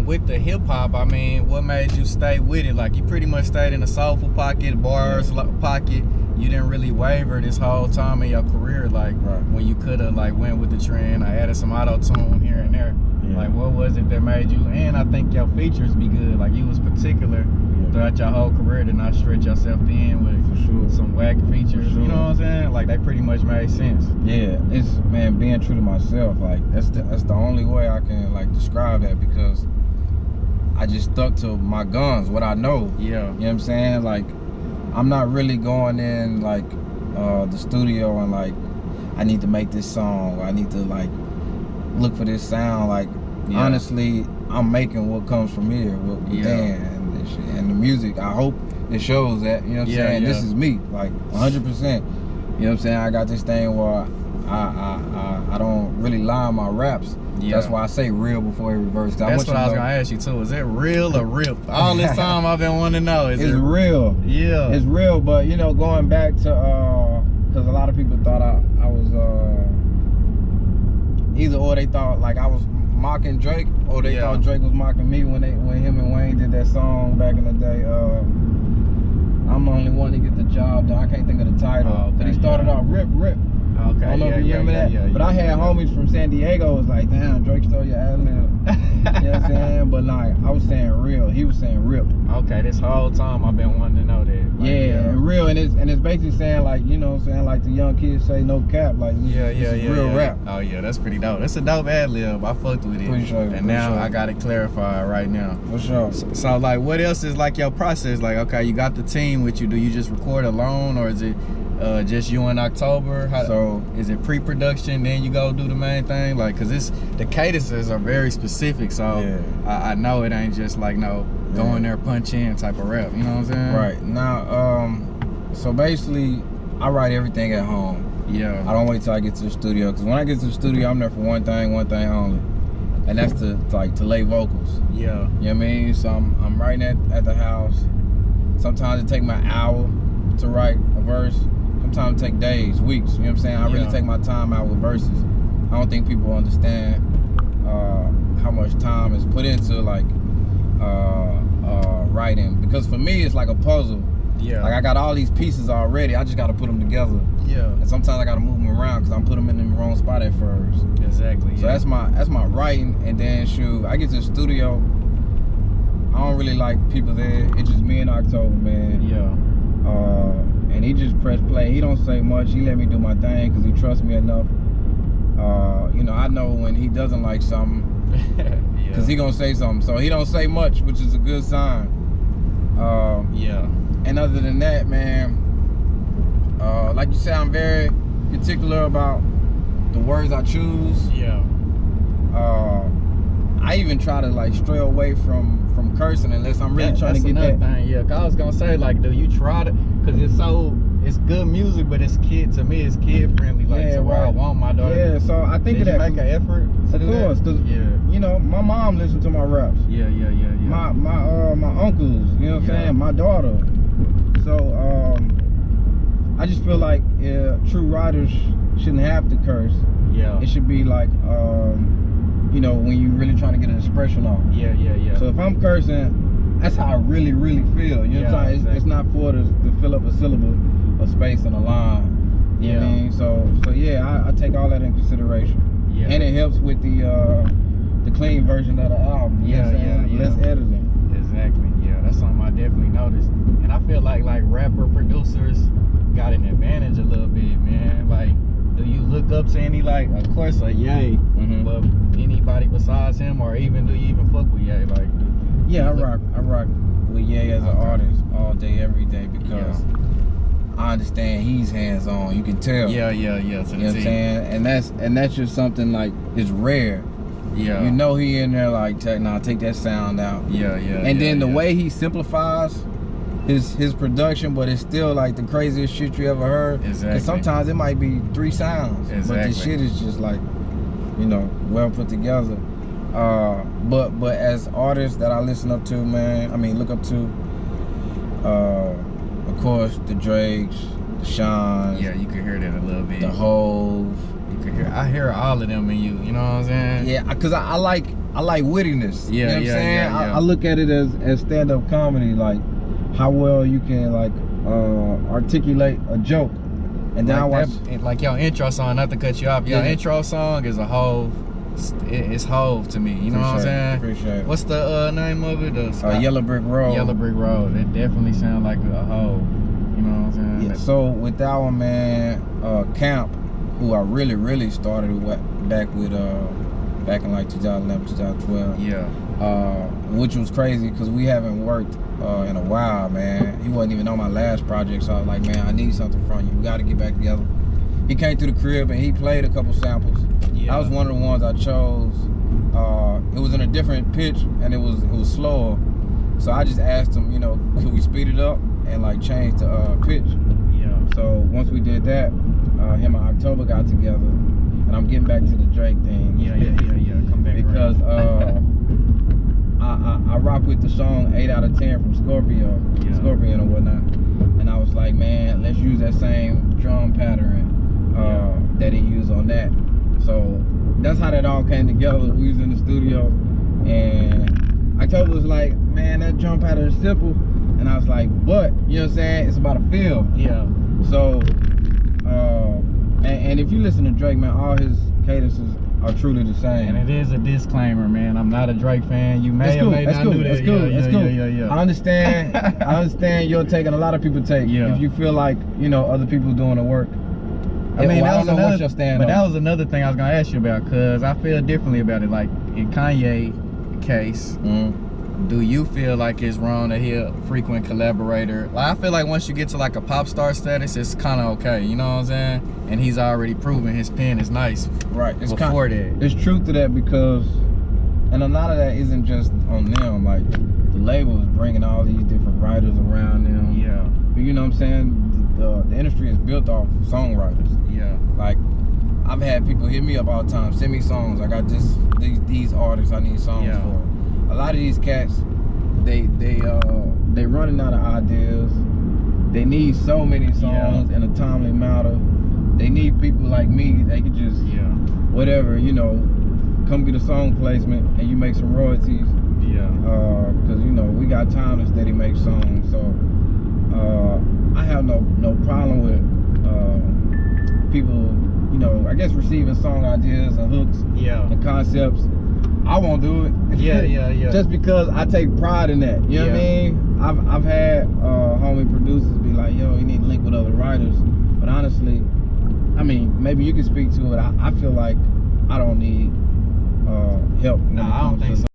And with the hip hop, I mean, what made you stay with it? Like, you pretty much stayed in the soulful pocket, bars pocket. You didn't really waver this whole time in your career, like when you could have like went with the trend. I added some auto tune here and there. Like, what was it that made you? And I think your features be good. Like, you was particular throughout your whole career to not stretch yourself in with some whack features. You know what I'm saying? Like, they pretty much made sense. Yeah, it's, man, being true to myself. Like, that's the only way I can like describe that, because I just stuck to my guns, what I know. Yeah. You know what I'm saying? Like, I'm not really going in like the studio and like, I need to make this song, I need to like look for this sound. Like, honestly, I'm making what comes from here with Dan and shit. And the music, I hope it shows that, you know what I'm saying? This is me, like 100%. You know what I'm saying? I got this thing where I don't really lie in my raps. That's why I say real before every verse. That's what I was gonna ask you too. Is it real or rip? All this time I've been wanting to know. It's real. Yeah. It's real, but you know, going back to because a lot of people thought I was either or they thought like I was mocking Drake, or they thought Drake was mocking me when him and Wayne did that song back in the day. I'm the only one to get the job done. I can't think of the title. But he started off rip. Okay. I don't know if you remember that. But I had homies from San Diego was like, damn, Drake stole your ad-lib. You know what I'm saying? But like, I was saying real. He was saying rip. Okay, this whole time I've been wanting to know that. Like, real, and it's basically saying like, you know what I'm saying, like the young kids say, no cap, like real rap. Oh yeah, that's pretty dope. That's a dope ad-lib. I fucked with it. And now I got it clarified right now. For sure. So like, what else is like your process? Like, okay, you got the team with you. Do you just record alone, or is it just you in October? So is it pre-production, then you go do the main thing? Like, cause the cadences are very specific, so I know it ain't just like go in there punch in type of rap, you know what I'm saying? Right. Now, so basically I write everything at home. I don't wait till I get to the studio, because when I get to the studio, I'm there for one thing only, and that's to lay vocals. You know what I mean? So I'm writing at the house. Sometimes it take me an hour to write a verse. Sometimes it take days, weeks. You know what I'm saying? I really take my time out with verses. I don't think people understand how much time is put into like writing, because for me it's like a puzzle. Like, I got all these pieces already, I just got to put them together. And sometimes I got to move them around because I'm put them in the wrong spot at first. Exactly. So that's my writing, and then shoot, I get to the studio. I don't really like people there. It's just me and October, man. And he just press play. He don't say much. He let me do my thing because he trusts me enough. You know, I know when he doesn't like something, because he gonna say something. So he don't say much, which is a good sign. And other than that, man, like you said, I'm very particular about the words I choose. I even try to like stray away from cursing unless I'm really trying to get that thing. Cause I was gonna say, like, do you try to? Cause it's good music, but to me it's kid friendly. Like, to where I want my daughter. So I think Did of that. You make an effort to do that? Of course, cause you know, my mom listens to my raps. My uncles, you know what I'm saying, my daughter. So I just feel like true writers shouldn't have to curse. It should be like you know, when you really trying to get an expression off. So if I'm cursing, that's how I really feel. You know what I'm saying? It's not for to fill up a syllable, a space, and a line. You know what I mean? So yeah, I take all that in consideration. And it helps with the clean version of the album. Less editing. Exactly. That's something I definitely noticed. And I feel like rapper producers got an advantage a little bit, man. Like, do you look up to any, like, of course, like Ye, but anybody besides him, or even do you even fuck with Ye? Like, I rock with Ye as an artist all day, every day, because I understand he's hands on. You can tell. You know what I'm saying? And that's just something like, it's rare. You know, he in there like, take that sound out. And then the way he simplifies his production, but it's still like the craziest shit you ever heard. Because sometimes it might be 3 sounds, but the shit is just like, you know, well put together. But as artists that I listen up to, man, I mean, look up to, of course, the Drakes, the Sean. You can hear that a little bit. The Hove. I hear all of them in you. You know what I'm saying? Because I like I like wittiness. Yeah, you know what I'm saying? I look at it as stand-up comedy, like how well you can like articulate a joke. And then like I watch like your intro song, not to cut you off. Your intro song is a Hove. It's Hove to me. You know what I'm saying? Appreciate it. What's the name of it? Yellow Brick Road. Yellow Brick Road. It definitely sounds like a Hove. You know what I'm saying? Yeah, so with that one, man, Camp, who I really started back in like 2011, 2012. Yeah. Which was crazy because we haven't worked in a while, man. He wasn't even on my last project, so I was like, man, I need something from you. We got to get back together. He came through the crib and he played a couple samples. Yeah. I was one of the ones I chose. It was in a different pitch and it was slower. So I just asked him, you know, could we speed it up and like change the pitch? Yeah. So once we did that, him and October got together, and I'm getting back to the Drake thing. Yeah. Come back because I rock with the song 8 out of 10 from Scorpion or whatnot, and I was like, man, let's use that same drum pattern that he used on that. So that's how that all came together. We was in the studio, and October was like, man, that drum pattern is simple, and I was like, but you know what I'm saying? It's about a feel. Yeah. So, and if you listen to Drake, man, all his cadences are truly the same. And it is a disclaimer, man. I'm not a Drake fan. You may or may not know that. That's cool. Yeah. I understand your take, and a lot of people take. Yeah. If you feel like, you know, other people doing the work. I mean, that was another. What's your that was another thing I was gonna ask you about, cause I feel differently about it. Like in Kanye's case, do you feel like it's wrong that he a frequent collaborator? Like, I feel like once you get to like a pop star status, it's kind of okay. You know what I'm saying? And he's already proven his pen is nice. Right. Before that, there's truth to that, because, and a lot of that isn't just on them. Like the label is bringing all these different writers around them. Yeah. But you know what I'm saying? The industry is built off songwriters. Yeah. Like, I've had people hit me up all the time, send me songs. I got these artists I need songs for. A lot of these cats, they running out of ideas. They need so many songs in a timely manner. They need people like me. They could just whatever, you know, come get a song placement and you make some royalties. Yeah. Because you know we got time to steady make songs. So I have no problem with people, you know, I guess receiving song ideas and hooks and concepts. I won't do it. Yeah. Just because I take pride in that. You know what I mean? I've had homie producers be like, yo, you need to link with other writers. But honestly, I mean, maybe you can speak to it. I feel like I don't need help. Nah, I don't think so.